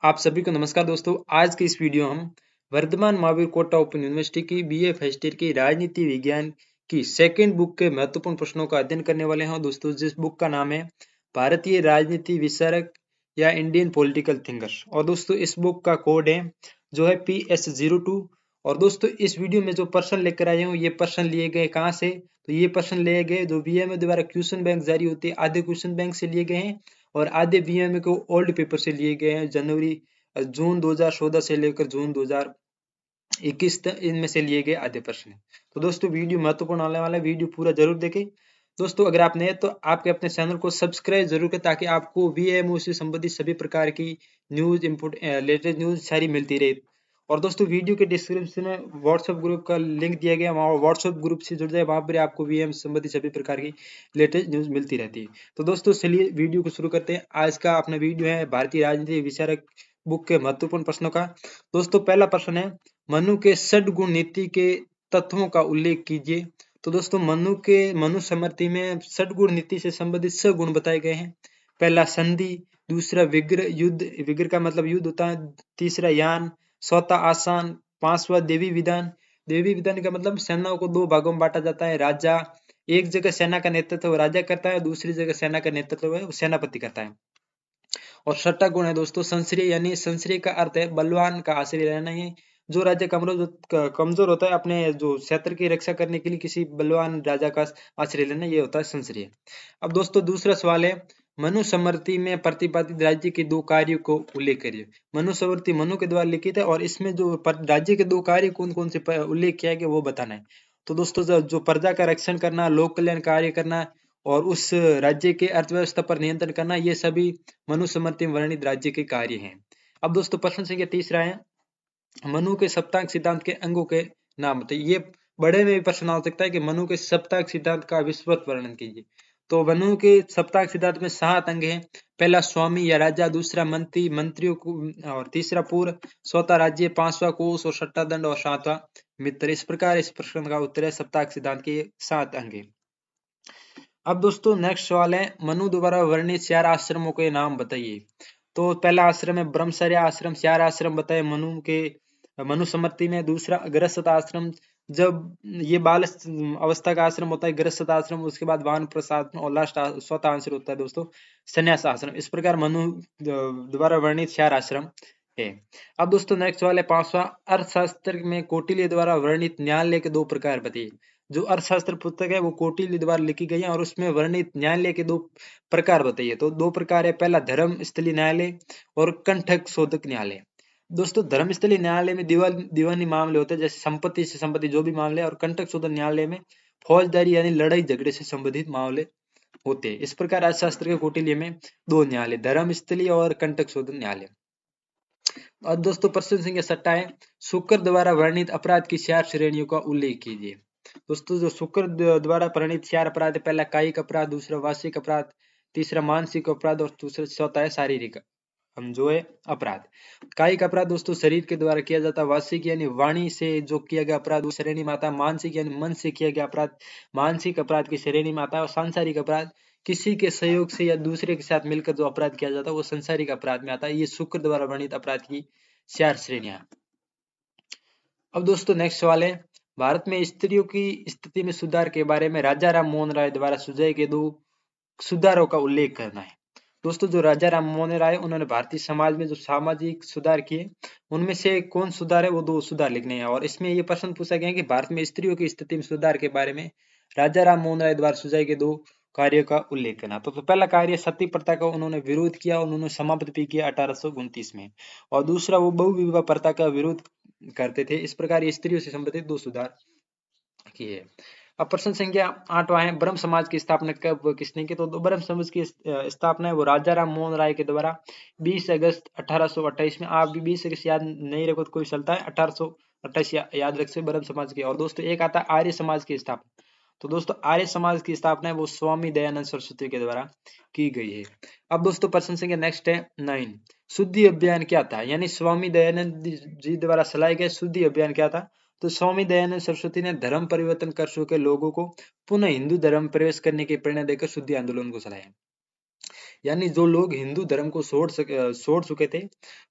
आप सभी को नमस्कार दोस्तों। आज की इस वीडियो हम Varthaman Mahavir quota open university की बीए फर्स्ट ईयर की राजनीति विज्ञान की सेकंड बुक के महत्वपूर्ण प्रश्नों का अध्ययन करने वाले हैं दोस्तों, जिस बुक का नाम है भारतीय राजनीति विचारक या इंडियन पॉलिटिकल थिंकर्स। और दोस्तों इस बुक का कोड है जो है PS02। और दोस्तों इस वीडियो में जो प्रश्न लेकर आए हूँ ये प्रश्न लिए गए कहाँ से, तो ये प्रश्न लिए गए जो बीएमओ द्वारा क्वेश्चन बैंक जारी होती है, आधे क्वेश्चन बैंक से लिए गए हैं और आधे बीएमए को ओल्ड पेपर से लिए गए हैं। जून 2014 से लेकर जून 2021 तक इनमें से लिए गए आधे प्रश्न हैं। तो दोस्तों वीडियो महत्वपूर्ण आने वाला है, वीडियो पूरा जरूर देखें। दोस्तों अगर आप नए तो आपके अपने चैनल को सब्सक्राइब जरूर करें ताकि आपको वीएमओ से संबंधित सभी प्रकार की न्यूज लेटेस्ट न्यूज सारी मिलती रहे। और दोस्तों वीडियो के डिस्क्रिप्शन में व्हाट्सएप ग्रुप का लिंक दिया गया, वहाँ व्हाट्सएप ग्रुप से जुड़ जाए, वहाँ पर आपको वीएम संबंधित सभी प्रकार की लेटेस्ट न्यूज मिलती रहती है। तो दोस्तों चलिए वीडियो को शुरू करते हैं। आज का अपना वीडियो है भारतीय राजनीति विचारक बुक के महत्वपूर्ण प्रश्नों का। दोस्तों पहला प्रश्न है मनु के षड्गुण नीति के तत्वों का उल्लेख कीजिए। तो दोस्तों मनु समृति में षड्गुण नीति से संबंधित 6 गुण बताए गए हैं। पहला संधि, दूसरा विग्रह युद्ध, विग्रह का मतलब युद्ध होता है, तीसरा यान, चौथा आसान, पांचवा देवी विधान, देवी विधान का मतलब सेनाओं को 2 भागों में बांटा जाता है। राजा एक जगह सेना का नेतृत्व राजा करता है, दूसरी जगह सेना का नेतृत्व है सेनापति करता है। और छठा गुण है दोस्तों संश्रय, यानी संश्रय का अर्थ है बलवान का आश्रय रहना है। जो राज्य कमजोर होता है अपने जो क्षेत्र की रक्षा करने के लिए किसी बलवान राजा का आश्रय लेना, ये होता है संश्रय। अब दोस्तों दूसरा सवाल है मनुस्मृति में प्रतिपादित राज्य के 2 कार्यों को उल्लेख करिए। मनुस्मृति मनु के द्वारा लिखित है और इसमें जो राज्य के 2 कार्य कौन कौन से उल्लेख किया गया वो बताना है। तो दोस्तों जो प्रजा का रक्षण करना, लोक कल्याण कार्य करना और उस राज्य के अर्थव्यवस्था पर नियंत्रण करना, ये सभी मनुस्मृति में वर्णित राज्य के कार्य हैं। अब दोस्तों प्रश्न संख्या तीसरा है मनु के सप्तांग सिद्धांत के अंगों के नाम बताइए। ये बड़े में भी प्रश्न आ सकता है कि मनु के सप्तांग सिद्धांत का विस्तृत वर्णन कीजिए। तो मनु के सप्तांग सिद्धांत में 7 अंग हैं। पहला स्वामी या राजा, दूसरा मंत्रियों को, और तीसरा पूर्व, चौथा राज्य, पांचवा कोष और छठा दंड और सातवां मित्र। इस प्रकार इस प्रश्न का उत्तर है सप्तांग सिद्धांत के 7 अंग हैं। अब दोस्तों नेक्स्ट सवाल है मनु द्वारा वर्णित 4 आश्रमों के नाम बताइए। तो पहला आश्रम है ब्रह्मचर्य आश्रम, 4 आश्रम बताए मनुस्मृति में। दूसरा गृहस्थ आश्रम, जब ये बाल अवस्था का आश्रम होता है गृहस्थ आश्रम, उसके बाद वानप्रस्थ और लास्ट चौथा आंसर होता है दोस्तों संन्यास आश्रम। इस प्रकार मनु द्वारा वर्णित 4 आश्रम है। अब दोस्तों नेक्स्ट सवाल है 5वां अर्थशास्त्र में कौटिल्य द्वारा वर्णित न्यायालय के 2 प्रकार बताइए। जो अर्थशास्त्र पुस्तक है वो कौटिल्य द्वारा लिखी गई है और उसमें वर्णित न्यायालय के 2 प्रकार बताइए। तो 2 प्रकार है, पहला धर्म स्थलीय न्यायालय और कंठक शोधक न्यायालय। दोस्तों धर्म स्थलीय न्यायालय में दीवानी मामले होते हैं, जैसे संपत्ति से संबंधित जो भी मामले, और कंटक शोधन न्यायालय में फौजदारी यानी लड़ाई झगड़े से संबंधित मामले होते हैं। इस प्रकार अर्थशास्त्र के कौटिल्य में 2 न्यायालय, धर्म स्थलीय और कंटक शोधन न्यायालय। और दोस्तों प्रश्न संख्या 7 है शुक्र द्वारा वर्णित अपराध की 4 श्रेणियों का उल्लेख कीजिए। दोस्तों जो शुक्र द्वारा वर्णित 4 अपराध है, पहला कायिक अपराध, दूसरा वाचिक अपराध, तीसरा मानसिक अपराध और दूसरा चौथा है शारीरिक जो है अपराध। कायिक अपराध दोस्तों शरीर के द्वारा किया जाता है, वाचिक यानी वाणी से जो किया गया अपराध वो श्रेणी में आता है, मानसिक यानी मन से किया गया अपराध मानसिक अपराध की श्रेणी में आता है, और सांसारिक अपराध किसी के सहयोग से या दूसरे के साथ मिलकर जो अपराध किया जाता है वो संसारिक अपराध में आता है। ये शुक्र द्वारा वर्णित अपराध की 4 श्रेणियां। अब दोस्तों नेक्स्ट सवाल है भारत में स्त्रियों की स्थिति में सुधार के बारे में राजा राम मोहन राय द्वारा सुझाए गए 2 सुधारों का उल्लेख करना है। दोस्तों जो राजा राम मोहन राय उन्होंने भारतीय समाज में जो सामाजिक सुधार किए उनमें से कौन सुधार है वो 2 सुधार लिखने हैं। और इसमें ये प्रश्न पूछा गया है कि भारत में स्त्रियों की स्थिति में सुधार के बारे में राजा राम मोहन राय द्वारा सुझाए गए 2 कार्यों का उल्लेख करना। तो पहला कार्य सती प्रथा का उन्होंने विरोध किया, उन्होंने समाप्त भी किया 1829 में, और दूसरा वो बहुविवाह प्रथा का विरोध करते थे। इस प्रकार स्त्रियों से संबंधित 2 सुधार किए। अब प्रश्न संख्या 8वां है ब्रह्म समाज की स्थापना कब किसने की। तो ब्रह्म समाज की स्थापना है वो राजा राम मोहन राय के द्वारा 20 अगस्त 1828 में। आप भी 20 अगस्त याद नहीं रखो तो कोई चलता है, 1828 याद रख से ब्रह्म समाज की। और दोस्तों एक आता है आर्य समाज की स्थापना। तो दोस्तों आर्य समाज की स्थापना है वो स्वामी दयानंद सरस्वती के द्वारा की गई है। अब दोस्तों प्रश्न संख्या नेक्स्ट है 9 शुद्धि अभियान क्या था, यानी स्वामी दयानंद जी द्वारा चलाए गए शुद्धि अभियान क्या था। तो स्वामी दयानंद सरस्वती ने धर्म परिवर्तन कर चुके लोगों को पुनः हिंदू धर्म प्रवेश करने की प्रेरणा देकर शुद्धि आंदोलन को चलाया। यानी जो लोग हिंदू धर्म को छोड़ चुके थे,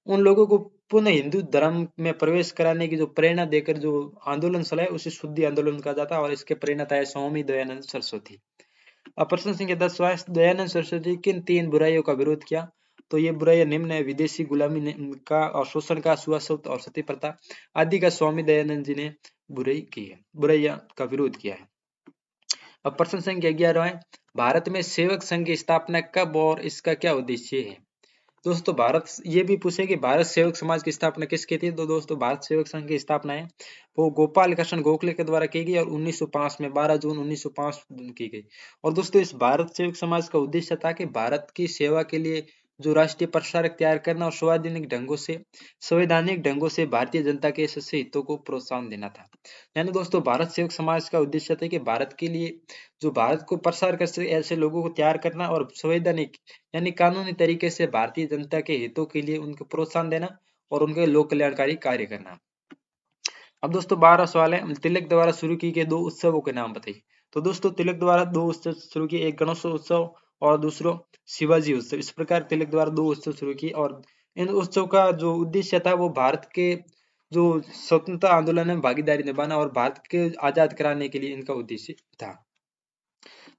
उन लोगों को पुनः हिंदू धर्म में प्रवेश कराने की जो प्रेरणा देकर जो आंदोलन चलाया उसे शुद्धि आंदोलन कहा जाता है, और इसके प्रेरणा है स्वामी दयानंद सरस्वती। अब प्रश्न संख्या 10 दयानंद सरस्वती किन 3 बुराइयों का विरोध किया? तो ये बुराइयां निम्न है: विदेशी गुलामी का और शोषण का, छुआछूत और सती प्रथा आदि का स्वामी दयानंद जी ने बुराइयां का विरोध किया है। अब प्रश्न संख्या 11 है, भारत में सेवक संघ की स्थापना कब और इसका क्या उद्देश्य है? दोस्तों भारत ये भी पूछे कि भारत सेवक समाज की स्थापना किसकी थी? तो दोस्तों भारत सेवक संघ की स्थापना है वो गोपाल कृष्ण गोखले के द्वारा की गई और 1905 में 12 जून 1905 की गई। और दोस्तों इस भारत सेवक समाज का उद्देश्य था कि भारत की सेवा के लिए जो राष्ट्रीय प्रसारक तैयार करना और संवैधानिक ढंगों से भारतीय जनता के सच्चे हितों को प्रोत्साहन देना था। यानी दोस्तों भारत सेवक समाज का उद्देश्य था कि भारत के लिए जो भारत को प्रसार कर सके ऐसे लोगों को तैयार करना और संवैधानिक यानी कानूनी तरीके से भारतीय जनता के हितों के लिए उनको प्रोत्साहन देना और उनके लोक कल्याणकारी कार्य करना। अब दोस्तों 12 सवाल है, तिलक द्वारा शुरू किए गए 2 उत्सवों के नाम बताइए। तो दोस्तों तिलक द्वारा 2 उत्सव शुरू किए, एक गणेशोत्सव और दूसरा शिवाजी उत्सव। इस प्रकार तिलक द्वारा 2 उत्सव शुरू किए और इन उत्सव का जो उद्देश्य था वो भारत के जो स्वतंत्रता आंदोलन में भागीदारी निभाना और भारत के आजाद कराने के लिए इनका उद्देश्य था।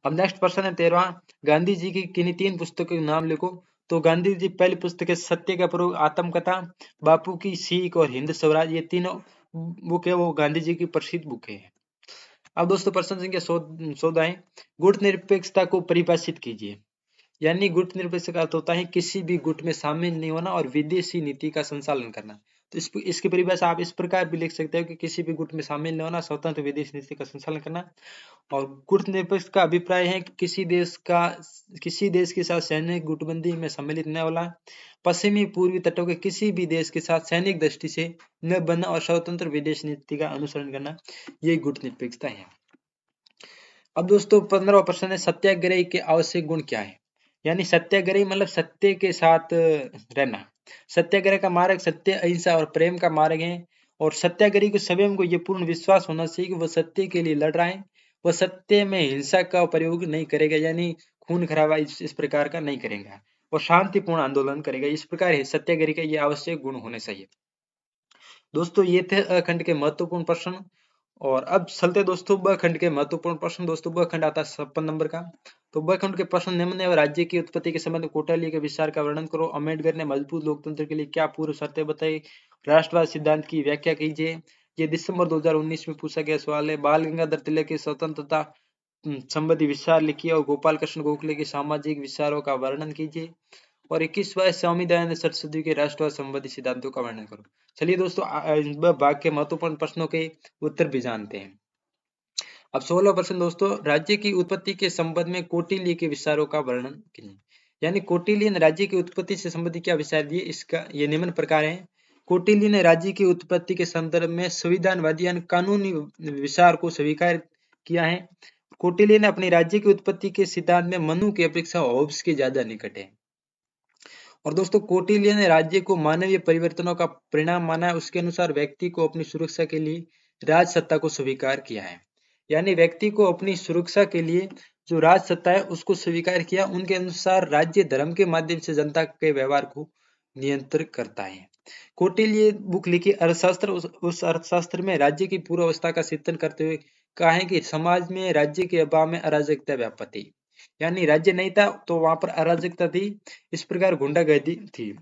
अब नेक्स्ट प्रश्न है 13वां, गांधी जी की किन्हीं 3 पुस्तकों के नाम लिखो। तो गांधी जी पहली पुस्तक है सत्य का प्रयोग, आत्मकथा, बापू की सीख और हिंद स्वराज। ये तीनों बुक है वो गांधी जी की प्रसिद्ध बुक है। अब दोस्तों प्रश्न संख्या 14 है, गुट निरपेक्षता को परिभाषित कीजिए। यानी गुट निरपेक्ष का अर्थ होता है किसी भी गुट में शामिल नहीं होना और विदेशी नीति का संचालन करना। तो इसकी परिभाषा आप इस प्रकार भी लिख सकते हो कि किसी भी गुट में शामिल नहीं होना, स्वतंत्र विदेशी नीति का संचालन करना। और गुट निरपेक्ष का अभिप्राय है कि किसी देश के साथ सैनिक गुटबंदी में सम्मिलित न होना, पश्चिमी पूर्वी तटों के किसी भी देश के साथ सैनिक दृष्टि से न बनना और स्वतंत्र विदेश नीति का अनुसरण करना, ये गुट निरपेक्षता है। अब दोस्तों 15वां प्रश्न है, सत्याग्रही के आवश्यक गुण क्या है? यानी सत्याग्रही मतलब सत्य के साथ रहना। सत्याग्रह का मार्ग सत्य, अहिंसा और प्रेम का मार्ग है। और सत्याग्रही को स्वयं को यह पूर्ण विश्वास होना चाहिए कि वह सत्य के लिए लड़ रहा है, वह सत्य में हिंसा का प्रयोग नहीं करेगा, यानी खून खराबा इस प्रकार का नहीं करेगा और शांतिपूर्ण आंदोलन करेगा। इस प्रकार सत्याग्रही का ये आवश्यक गुण होने चाहिए। दोस्तों ये थे अखंड के महत्वपूर्ण प्रश्न। और अब चलते दोस्तों ब खंड के महत्वपूर्ण प्रश्न। दोस्तों ब खंड आता है 56 नंबर का। तो ब खंड के प्रश्न निम्न है, राज्य की उत्पत्ति के संबंध में कोटाली के विचार का वर्णन करो। अम्बेडकर ने मजबूत लोकतंत्र के लिए क्या पूर्व शर्तें बताई? राष्ट्रवाद सिद्धांत की व्याख्या कीजिए। ये दिसंबर 2019 में पूछा गया सवाल है। बाल गंगाधर तिलक की स्वतंत्रता संबंधी विचार लिखिए और गोपाल कृष्ण गोखले के सामाजिक विचारों का वर्णन कीजिए। और 21वां स्वामी दयानंद सरस्वती के राष्ट्रवाद संबंधी सिद्धांतों का वर्णन करो। चलिए दोस्तों भाग के महत्वपूर्ण प्रश्नों के उत्तर भी जानते हैं। अब 16वां प्रश्न दोस्तों, राज्य की उत्पत्ति के संबंध में कौटिल्य के विचारों का वर्णन कीजिए। यानी कौटिल्य ने राज्य की उत्पत्ति से संबंधित क्या विचार दिए? इसका ये निम्न प्रकार है। कौटिल्य ने राज्य की उत्पत्ति के संदर्भ में संविधानवादी यानी कानूनी विचार को स्वीकार किया है। कौटिल्य ने अपनी राज्य की उत्पत्ति के सिद्धांत में मनु की अपेक्षा होब्स के ज्यादा निकट है। और दोस्तों कौटिल्य ने राज्य को मानवीय परिवर्तनों का परिणाम माना है। उसके अनुसार व्यक्ति को अपनी सुरक्षा के लिए राज सत्ता को स्वीकार किया है। यानी व्यक्ति को अपनी सुरक्षा के लिए जो राज सत्ता है उसको स्वीकार किया। उनके अनुसार राज्य धर्म के माध्यम से जनता के व्यवहार को नियंत्रित करता है। कौटिल्य बुक लिखी अर्थशास्त्र। उस अर्थशास्त्र में राज्य की पूर्वावस्था का चिंतन करते हुए कहा है कि समाज में राज्य के अभाव में अराजकता व्यापती, यानी राज्य नहीं था तो वहां पर अराजकता थी। इस प्रकार गुंडागर्दी थी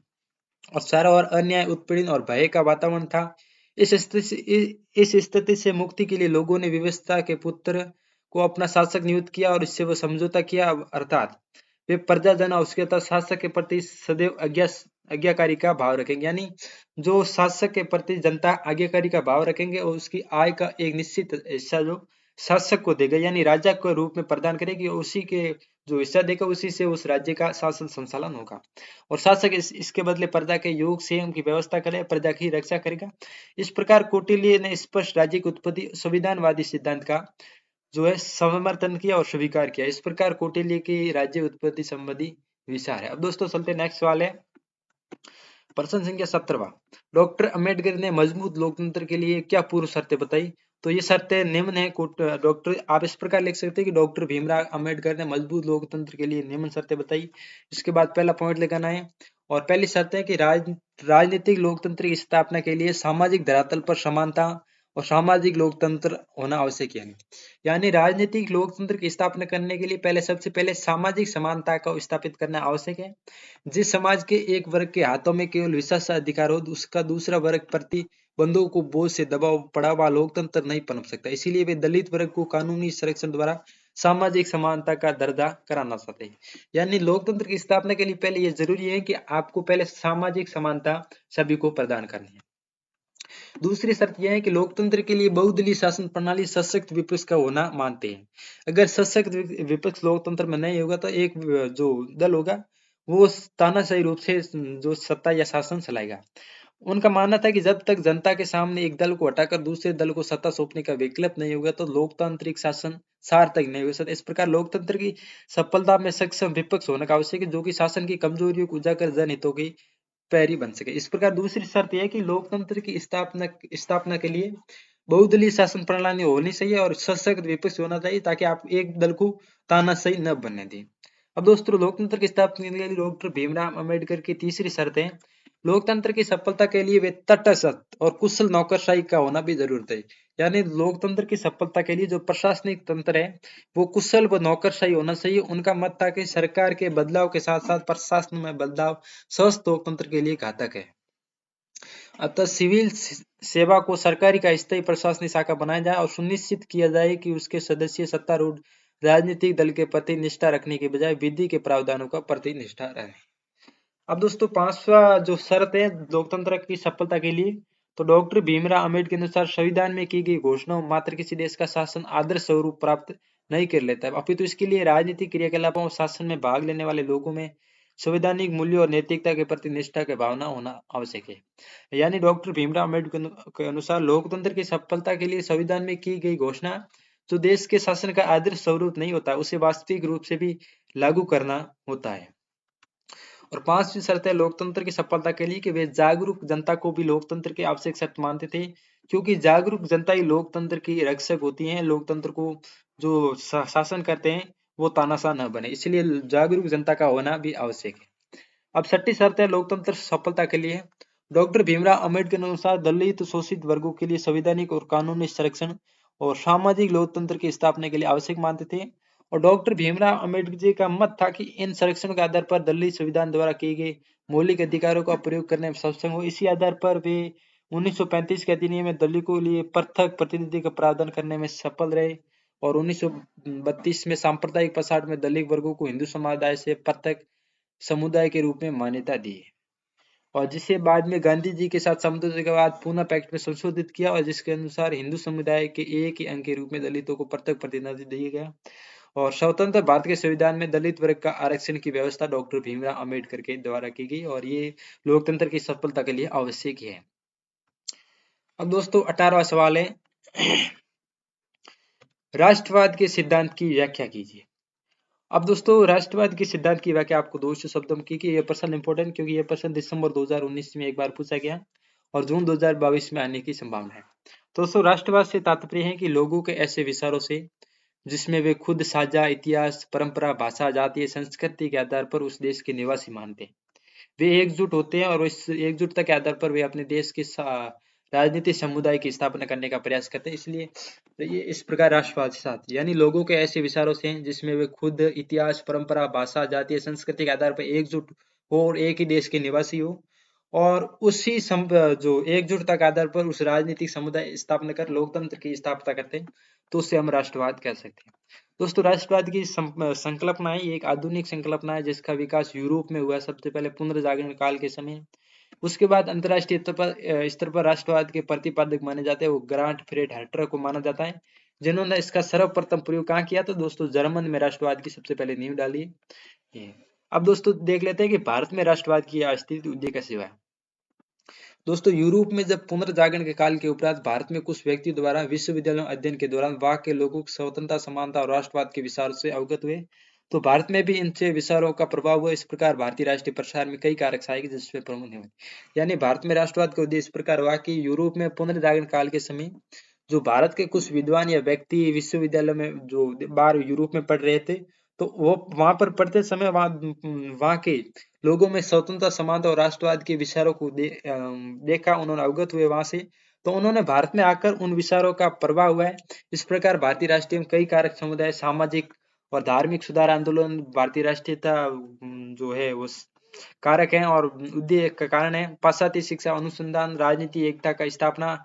और सारा और अन्याय, उत्पीड़न और भय का वातावरण था। इस स्थिति से मुक्ति के लिए लोगों ने व्यवस्था के पुत्र को अपना शासक नियुक्त किया और इससे वो समझौता किया, अर्थात वे प्रजाजन और उसके तथा शासक के प्रति सदैव आज्ञाकारी का भाव रखेंगे। यानी जो शासक के प्रति जनता आज्ञाकारी का भाव रखेंगे और उसकी आय का एक निश्चित हिस्सा जो शासक को देगा, यानी राजा के रूप में प्रदान करेगी और उसी के जो हिस्सा देगा उसी से उस राज्य का शासन संचालन होगा। और शासक इसके बदले प्रजा के योग से उनकी व्यवस्था करे, प्रजा की रक्षा करेगा। इस प्रकार कौटिल्य ने स्पष्ट राज्य की उत्पत्ति संविधानवादी सिद्धांत का जो है समर्थन किया और स्वीकार किया। इस प्रकार कौटिल्य की राज्य उत्पत्ति संबंधी विचार है। अब दोस्तों चलते नेक्स्ट सवाल है प्रश्न संख्या 17वां, डॉक्टर अम्बेडकर ने मजबूत लोकतंत्र के लिए क्या पूर्व शर्तें बताई? तो ये शर्तें निम्न है डॉक्टर, आप इस प्रकार लिख सकते हैं कि डॉक्टर भीमराव अंबेडकर ने मजबूत लोकतंत्र के लिए निम्न शर्तें बताई। इसके बाद पहला पॉइंट लिखना है और पहली शर्त है कि राजनीतिक लोकतंत्र की स्थापना के लिए सामाजिक धरातल पर समानता और सामाजिक लोकतंत्र होना आवश्यक है। यानी राजनीतिक लोकतंत्र की स्थापना करने के लिए पहले सबसे पहले सामाजिक समानता को स्थापित करना आवश्यक है। जिस समाज के एक वर्ग के हाथों में केवल विशेष अधिकार हो, उसका दूसरा वर्ग प्रतिबंधों को बोझ से दबाव पड़ा हुआ लोकतंत्र नहीं पनप सकता। इसीलिए वे दलित वर्ग को कानूनी संरक्षण द्वारा सामाजिक समानता का दर्जा कराना चाहते हैं। यानी लोकतंत्र की स्थापना के लिए पहले यह जरूरी है कि आपको पहले सामाजिक समानता सभी को प्रदान करनी है। दूसरी शर्त यह है कि लोकतंत्र के लिए बहुदलीय शासन प्रणाली सशक्त विपक्ष का होना मानते हैं। अगर सशक्त विपक्ष लोकतंत्र में नहीं होगा तो एक जो दल होगा वो तानाशाही रूप से जो सत्ता या शासन चलाएगा। उनका मानना था कि जब तक जनता के सामने एक दल को हटाकर दूसरे दल को सत्ता सौंपने का विकल्प नहीं होगा तो लोकतांत्रिक शासन सार्थक नहीं हो सकता। इस प्रकार लोकतंत्र की सफलता में सक्षम विपक्ष होना आवश्यक है, जो कि शासन की कमजोरियों को उजागर जनहितों की पैरी बन सके। इस प्रकार दूसरी शर्त यह है कि लोकतंत्र की स्थापना के लिए बहुदलीय शासन प्रणाली होनी चाहिए और सशक्त विपक्ष होना चाहिए, ताकि आप एक दल को तानाशाही न बनने दें। अब दोस्तों, लोकतंत्र की स्थापना के लिए डॉक्टर भीमराव अंबेडकर की तीसरी शर्त है, लोकतंत्र की सफलता के लिए वे तटस्थ और कुशल नौकरशाही का होना भी जरूरत है। यानी लोकतंत्र की सफलता के लिए जो प्रशासनिक तंत्र है वो कुशल व नौकरशाही होना चाहिए। उनका मत था कि सरकार के बदलाव के साथ साथ प्रशासन में बदलाव स्वस्थ लोकतंत्र के लिए घातक है। अतः सिविल सेवा को सरकारी का स्थायी प्रशासनिक शाखा बनाया जाए और सुनिश्चित किया जाए कि उसके सदस्य सत्तारूढ़ राजनीतिक दल के प्रति निष्ठा रखने के बजाय विधि के प्रावधानों का प्रति निष्ठा रहे। अब दोस्तों, पांचवा जो शर्त है लोकतंत्र की सफलता के लिए, तो डॉक्टर भीमराव अम्बेडकर के अनुसार संविधान में की गई घोषणाओं मात्र किसी देश का शासन आदर्श स्वरूप प्राप्त नहीं कर लेता है, अपितु इसके लिए राजनीतिक क्रियाकलापों और शासन में भाग लेने वाले लोगों में संवैधानिक मूल्यों और नैतिकता के प्रति निष्ठा की भावना होना आवश्यक है। यानी डॉक्टर भीमराव अम्बेडकर के अनुसार लोकतंत्र की सफलता के लिए संविधान में की गई घोषणा जो देश के शासन का आदर्श स्वरूप नहीं होता, उसे वास्तविक रूप से भी लागू करना होता है। और पांचवी शर्त है लोकतंत्र की सफलता के लिए कि वे जागरूक जनता को भी लोकतंत्र की आवश्यक शर्त मानते थे, क्योंकि जागरूक जनता ही लोकतंत्र की रक्षक होती है। लोकतंत्र को जो शासन करते हैं वो तानाशाह न बने, इसलिए जागरूक जनता का होना भी आवश्यक है। अब छठी शर्त है लोकतंत्र सफलता के लिए, डॉक्टर भीमराव अम्बेडकर के अनुसार दलित शोषित वर्गों के लिए संवैधानिक और कानूनी संरक्षण और सामाजिक लोकतंत्र की स्थापना के लिए आवश्यक मानते थे। और डॉक्टर भीमराव अम्बेडकर जी का मत था कि इन संरक्षण के आधार पर दलित संविधान द्वारा किए गए मौलिक अधिकारों का प्रयोग करने में सक्षम हो। इसी आधार पर वे 1935 के अधिनियम में दलितों के लिए पृथक प्रतिनिधि का प्रावधान करने में सफल रहे और 1932 में सांप्रदायिक पछाड़ में दलित वर्गों को हिंदू समुदाय से पृथक समुदाय के रूप में मान्यता दी और जिसे बाद में गांधी जी के साथ समझौते के बाद पुनः पैक्ट में संशोधित किया और जिसके अनुसार हिंदू समुदाय के एक ही अंग के रूप में दलितों को पृथक प्रतिनिधि दिया गया। और स्वतंत्र भारत के संविधान में दलित वर्ग का आरक्षण की व्यवस्था डॉक्टर भीमराव अम्बेडकर के द्वारा की गई और ये लोकतंत्र की सफलता के लिए आवश्यक है। अब दोस्तों, 18वां सवाल है, राष्ट्रवाद के सिद्धांत की व्याख्या कीजिए। अब दोस्तों, राष्ट्रवाद के सिद्धांत की व्याख्या आपको 200 शब्दों में की कि यह प्रश्न इंपॉर्टेंट, क्योंकि यह प्रश्न दिसंबर 2019 में एक बार पूछा गया और जून 2022 में आने की संभावना है। तो दोस्तों, राष्ट्रवाद से तात्पर्य है कि लोगों के ऐसे विचारों से जिसमें वे खुद साझा इतिहास, परंपरा, भाषा, जातीय संस्कृति के आधार पर उस देश के निवासी मानते हैं। वे एकजुट होते हैं और इस एकजुटता के आधार पर वे अपने देश के राजनीतिक समुदाय की स्थापना करने का प्रयास करते हैं। इसलिए ये इस प्रकार राष्ट्रवाद के साथ, यानी लोगों के ऐसे विचारों से जिसमें वे खुद इतिहास, परंपरा, भाषा, जातीय संस्कृति के आधार पर एकजुट हो और एक ही देश के निवासी हो और उसी जो एकजुटता के आधार पर उस राजनीतिक समुदाय स्थापना कर लोकतंत्र की स्थापना करते हैं, तो उससे हम राष्ट्रवाद कह सकते हैं। दोस्तों, राष्ट्रवाद की संकल्पना है, एक आधुनिक संकल्पना है जिसका विकास यूरोप में हुआ सबसे पहले पुनर्जागरण काल के समय। उसके बाद अंतरराष्ट्रीय स्तर पर राष्ट्रवाद के प्रतिपादक माने जाते हैं वो ग्रांट फ्रेड हर्टर को माना जाता है, जिन्होंने इसका सर्वप्रथम प्रयोग कहाँ किया? तो दोस्तों, जर्मन में राष्ट्रवाद की सबसे पहले नींव डाली है। अब दोस्तों, देख लेते हैं कि भारत में राष्ट्रवाद की अस्तित्व कैसे हुआ है। दोस्तों, यूरोप में जब पुनर्जागरण के काल के उपरांत भारत में कुछ व्यक्ति द्वारा विश्वविद्यालय अध्ययन के दौरान वहां के लोगों को स्वतंत्रता, समानता और राष्ट्रवाद के विचार से अवगत हुए, तो भारत में भी इनसे विचारों का प्रभाव हुआ। इस प्रकार भारतीय राष्ट्रीय प्रसार में कई कारक आए जिसमें प्रमुख है, यानी भारत में राष्ट्रवाद का उद्देश्य इस प्रकार हुआ कि यूरोप में पुनर्जागरण काल के समय जो भारत के कुछ विद्वान या व्यक्ति विश्वविद्यालय में जो बाहर यूरोप में पढ़ रहे थे, तो वो वहां पर पढ़ते समय वहां के लोगों में स्वतंत्रता, समानता और राष्ट्रवाद के विचारों को देखा, उन्होंने अवगत हुए वहां से, तो उन्होंने भारत में आकर उन विचारों का प्रभाव हुआ है। इस प्रकार भारतीय राष्ट्रीय में कई कारक समुदाय, सामाजिक और धार्मिक सुधार आंदोलन, भारतीय राष्ट्रीयता जो है वो कारक है और उद्देश्य का कारण है। पाश्चात्य शिक्षा, अनुसंधान, राजनीति, एकता का स्थापना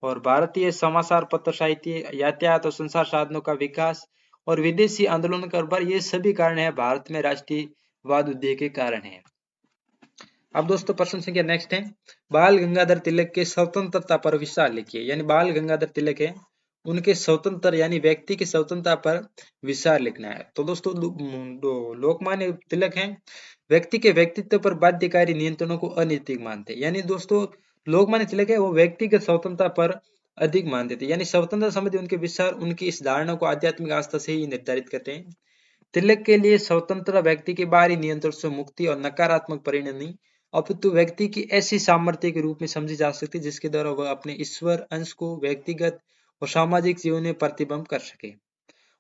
और भारतीय समाचार पत्र, साहित्य, यातायात और संचार साधनों का विकास और विदेशी आंदोलन का उभर, ये सभी कारण है भारत में राष्ट्रीयवाद उदय के कारण है। अब दोस्तों प्रश्न संख्या नेक्स्ट है, बाल गंगाधर तिलक के स्वतंत्रता पर विचार लिखिए। यानी बाल गंगाधर तिलक है, उनके स्वतंत्र यानी व्यक्ति की स्वतंत्रता पर विचार लिखना है। तो दोस्तों लोकमान्य तिलक है, व्यक्ति के व्यक्तित्व पर बाध्यकारी नियंत्रणों को अनैतिक मानते। यानी दोस्तों लोकमान्य तिलक है वो व्यक्तिगत स्वतंत्रता पर अधिक मानते थे। यानी स्वतंत्रता संबंधी उनके विचार उनकी इस धारणा को आध्यात्मिक आस्था से ही निर्धारित करते हैं। तिलक के लिए स्वतंत्र व्यक्ति के बाहरी नियंत्रण से मुक्ति और नकारात्मक परिणाम नहीं, अपितु व्यक्ति की ऐसी सामर्थ्य के रूप में समझी जा सकती है जिसके द्वारा वह अपने ईश्वर अंश को व्यक्तिगत और सामाजिक जीवन में प्रतिबिंब कर सके।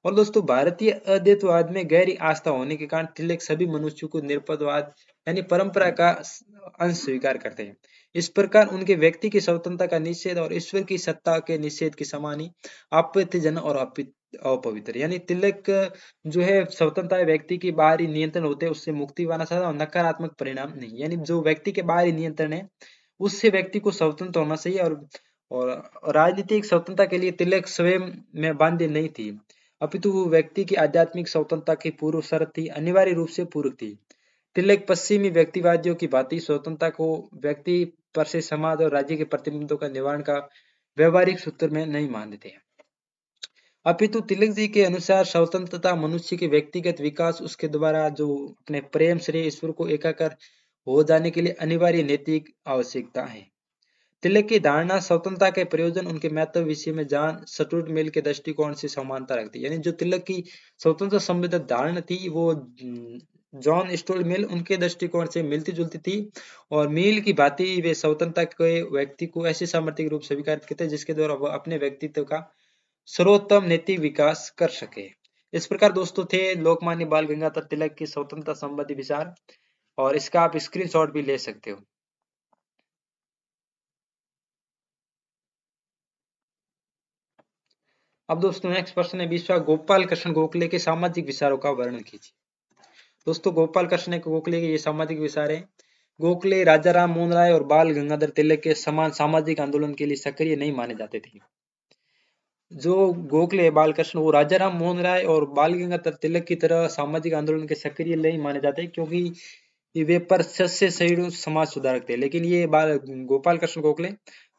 और दोस्तों भारतीय अद्वैतवाद में गहरी आस्था होने के कारण तिलक सभी मनुष्यों को निरपवाद यानी परंपरा का अंश स्वीकार करते हैं। इस प्रकार उनके व्यक्ति की स्वतंत्रता का निषेध और ईश्वर की सत्ता के निषेध की समान ही आपत्तिजनक और अपवित्र। यानी तिलक जो है स्वतंत्रता व्यक्ति की बाहरी नियंत्रण होते हैं उससे मुक्ति पाना चाहता और नकारात्मक परिणाम नहीं। यानी जो व्यक्ति के बाहरी नियंत्रण है उससे व्यक्ति को स्वतंत्र होना चाहिए और राजनीतिक स्वतंत्रता के लिए तिलक स्वयं में बांधे नहीं थी, अपितु वो व्यक्ति की आध्यात्मिक स्वतंत्रता की पूर्व शर्त थी, अनिवार्य रूप से पूरक थी। तिलक पश्चिमी व्यक्तिवादियों की भांति स्वतंत्रता को व्यक्ति पर से समाज और राज्य के प्रतिबंधों का निवारण का व्यवहारिक सूत्र में नहीं मानते थे, अपितु तिलक जी के अनुसार स्वतंत्रता मनुष्य के व्यक्तिगत विकास, उसके द्वारा जो अपने प्रेम श्रेय ईश्वर को एकाकार हो जाने के लिए अनिवार्य नैतिक आवश्यकता है। तिलक की धारणा स्वतंत्रता के प्रयोजन उनके महत्व विषय में जॉन स्टुअर्ट मिल के दृष्टिकोण से समानता रखती है। यानी जो तिलक की स्वतंत्र संबंधित धारणा थी वो जॉन स्टुअर्ट मिल उनके दृष्टिकोण से मिलती जुलती थी और मिल की भांति वे स्वतंत्रता के व्यक्ति को ऐसे सामर्थ्य रूप से स्वीकार करते जिसके द्वारा वह अपने व्यक्तित्व का सर्वोत्तम नैतिक विकास कर सके। इस प्रकार दोस्तों थे लोकमान्य बाल गंगाधर तिलक की स्वतंत्रता संबंधी विचार और इसका आप स्क्रीनशॉट भी ले सकते हो। अब दोस्तों नेक्स्ट प्रश्न है 20वां, गोपाल कृष्ण गोखले के सामाजिक विचारों का वर्णन कीजिए। दोस्तों गोपाल कृष्ण गोखले के ये सामाजिक विचार है। गोखले राजा राम मोहन राय और बाल गंगाधर तिलक के समान सामाजिक आंदोलन के लिए सक्रिय नहीं माने जाते थे। जो गोखले बालकृष्ण वो राजा राम मोहन राय और बाल गंगाधर तिलक की तरह सामाजिक आंदोलन के सक्रिय नहीं माने जाते क्योंकि वे पर से सहिष्णु समाज सुधारक थे। लेकिन ये गोपाल कृष्ण गोखले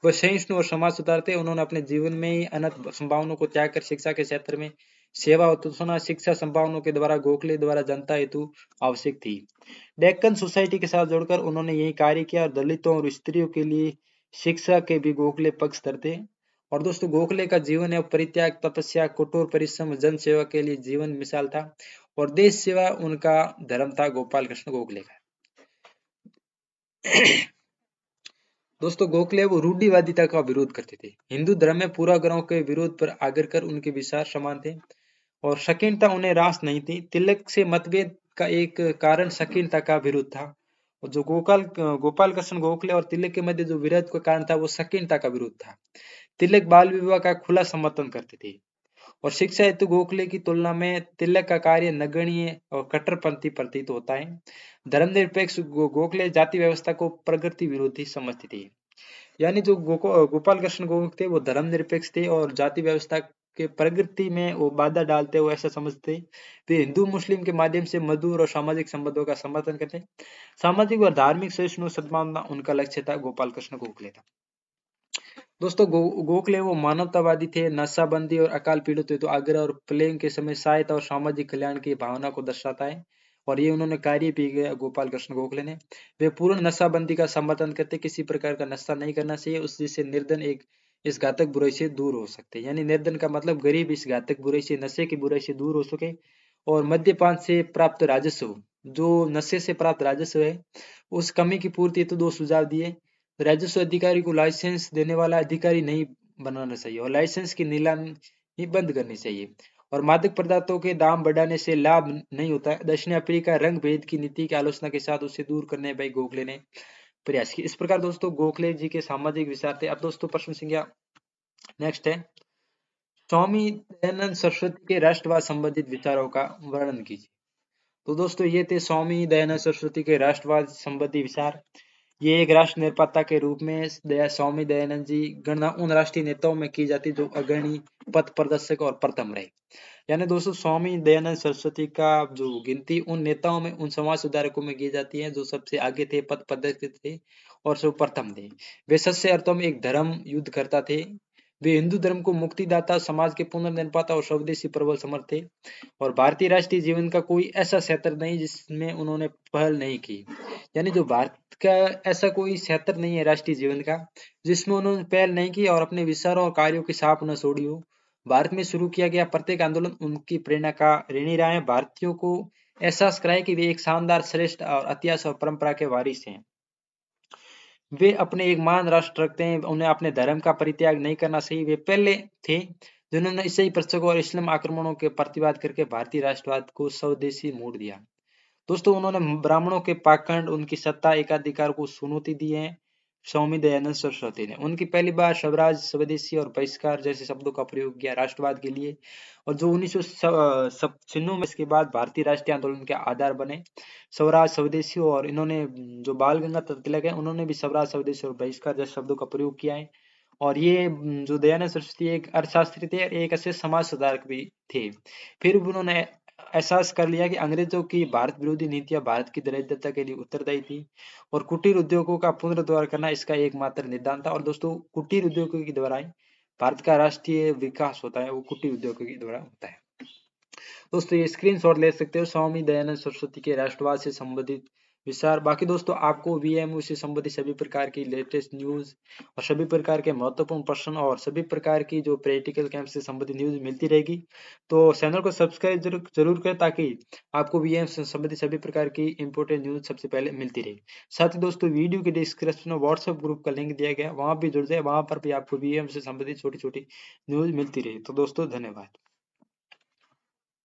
वह सहिष्णु और समाज सुधारक थे। उन्होंने अपने जीवन में ही अनंत संभावनाओं को त्याग कर शिक्षा के क्षेत्र में सेवा उत्तोषणा शिक्षा संभावनाओं के द्वारा गोखले द्वारा जनता हेतु आवश्यक थी। डेक्कन सोसाइटी के साथ जोड़कर उन्होंने यही कार्य किया और दलितों और स्त्रियों के लिए शिक्षा के भी गोखले पक्ष धरते। और दोस्तों गोखले का जीवन है परित्याग, तपस्या, कठोर परिश्रम, जन सेवा के लिए जीवन मिसाल था और देश सेवा उनका धर्म था गोपाल कृष्ण गोखले का। दोस्तों गोखले वो रूढ़िवादिता का विरोध करते थे। हिंदू धर्म में पूर्वाग्रहों के विरोध पर आगर कर उनके विचार समान थे और संकीर्णता उन्हें रास नहीं थी। तिलक से मतभेद का एक कारण संकीर्णता का विरोध था और जो गोपाल कृष्ण गोखले और तिलक के मध्य जो विरोध का कारण था वो संकीर्णता का विरोध था। तिलक बाल विवाह का खुला समर्थन करते थे और शिक्षा हेतु गोखले की तुलना में तिलक का कार्य नगण्य और कट्टरपंथी प्रतीत होता है। धर्मनिरपेक्ष गोखले जाति व्यवस्था को प्रगति विरोधी समझते थे। यानी जो गोपाल कृष्ण गोखले थे वो धर्मनिरपेक्ष थे और जाति व्यवस्था के प्रगति में वो बाधा डालते वो ऐसा समझते। वे हिंदू मुस्लिम के माध्यम से मधुर और सामाजिक संबंधों का समर्थन करते। सामाजिक और धार्मिक सहिष्णु सद्भावना उनका लक्ष्य था। गोपाल कृष्ण गोखले था। दोस्तों गोखले वो मानवतावादी थे। नशाबंदी और अकाल पीड़ित हेतु आग्रह और प्लेग के समय सहायता और सामाजिक कल्याण की भावना को दर्शाता है और ये उन्होंने कार्य भी किया गोपाल कृष्ण गोखले ने। वे पूर्ण नशाबंदी का समर्थन करते, किसी प्रकार का नशा नहीं करना चाहिए, उस जिससे निर्धन एक इस घातक बुराई से दूर हो सकते। यानी निर्धन का मतलब गरीब इस घातक बुराई से, नशे की बुराई से दूर हो सके और मद्यपान से प्राप्त राजस्व, जो नशे से प्राप्त राजस्व है उस कमी की पूर्ति हेतु दो सुझाव दिए। राजस्व अधिकारी को लाइसेंस देने वाला अधिकारी नहीं बनाना चाहिए और लाइसेंस की नीलामी बंद करनी चाहिए। और मादक पदार्थों के दाम बढ़ाने से लाभ नहीं होता। दक्षिण अफ्रीका रंग भेद की नीति की आलोचना के साथ उसे दूर करने भाई गोखले ने प्रयास किया। इस प्रकार दोस्तों गोखले जी के सामाजिक विचार थे। अब दोस्तों प्रश्न संख्या नेक्स्ट है, स्वामी दयानंद सरस्वती के राष्ट्रवाद संबंधित विचारों का वर्णन कीजिए। तो दोस्तों ये थे स्वामी दयानंद सरस्वती के राष्ट्रवाद संबंधी विचार। ये एक राष्ट्र निर्माता के रूप में स्वामी दयानंद जी गणना उन राष्ट्रीय नेताओं में की जाती जो अग्रणी, पथ प्रदर्शक और प्रथम रहे। यानी दोस्तों स्वामी दयानंद सरस्वती का जो गिनती उन नेताओं में, उन समाज सुधारकों में की जाती है जो सबसे आगे थे, पथ प्रदर्शक थे और सर्वप्रथम थे। वे सच्चे अर्थों में एक धर्म युद्ध करता थे। वे हिंदू धर्म को मुक्तिदाता, समाज के पुनर्निर्माता और स्वदेशी प्रबल समर्थ थे। और भारतीय राष्ट्रीय जीवन का कोई ऐसा क्षेत्र नहीं जिसमें उन्होंने पहल नहीं की। यानी जो भारत का ऐसा कोई क्षेत्र नहीं है राष्ट्रीय जीवन का जिसमें उन्होंने पहल नहीं की और अपने विचारों और कार्यों की छाप न छोड़ी हो। भारत में शुरू किया गया प्रत्येक आंदोलन उनकी प्रेरणा का ऋणी रहा है। भारतीयों को एहसास कराए कि वे एक शानदार, श्रेष्ठ और इतिहास और परंपरा के वारिस हैं। वे अपने एक महान राष्ट्र रखते हैं, उन्हें अपने धर्म का परित्याग नहीं करना चाहिए। वे पहले थे जिन्होंने ईसाई प्रचारकों और इस्लाम आक्रमणों के प्रतिवाद करके भारतीय राष्ट्रवाद को स्वदेशी मोड़ दिया। दोस्तों उन्होंने ब्राह्मणों के पाखंड, उनकी सत्ता एकाधिकार को चुनौती दी है। स्वामी दयानंद सरस्वती ने उनकी पहली बार स्वराज, स्वदेशी और बहिष्कार जैसे शब्दों का प्रयोग किया राष्ट्रवाद के लिए, और जो 1996 में इसके बाद भारतीय राष्ट्रीय आंदोलन के आधार बने। स्वराज, स्वदेशी और इन्होंने जो बाल गंगाधर तिलक है उन्होंने भी स्वराज, स्वदेशी और बहिष्कार जैसे शब्दों का प्रयोग किया है। और ये जो दयानंद सरस्वती एक अर्थशास्त्री थे और एक ऐसे समाज सुधारक भी थे। फिर भी उन्होंने एहसास कर लिया कि अंग्रेजों की भारत विरोधी नीतियां भारत की दरिद्रता के लिए उत्तरदायी थी और कुटीर उद्योगों का पुनरुद्धार करना इसका एकमात्र निदान था। और दोस्तों कुटीर उद्योगों के द्वारा ही भारत का राष्ट्रीय विकास होता है, वो कुटीर उद्योगों के द्वारा होता है। दोस्तों ये स्क्रीनशॉट ले सकते हो स्वामी दयानंद सरस्वती के राष्ट्रवाद से संबंधित विचार। बाकी दोस्तों आपको वीएमओ से संबंधित सभी प्रकार की लेटेस्ट न्यूज और सभी प्रकार के महत्वपूर्ण प्रश्न और सभी प्रकार की जो प्रैक्टिकल कैंप से संबंधित न्यूज मिलती रहेगी। तो चैनल को सब्सक्राइब जरूर करें ताकि आपको वीएम से संबंधित सभी प्रकार की इंपोर्टेंट न्यूज सबसे पहले मिलती रहे। साथ ही दोस्तों वीडियो के डिस्क्रिप्शन में व्हाट्सएप ग्रुप का लिंक दिया गया, वहां भी जुड़ जाए, वहां पर भी आपको वीएम से संबंधित छोटी छोटी न्यूज मिलती रहे। तो दोस्तों धन्यवाद।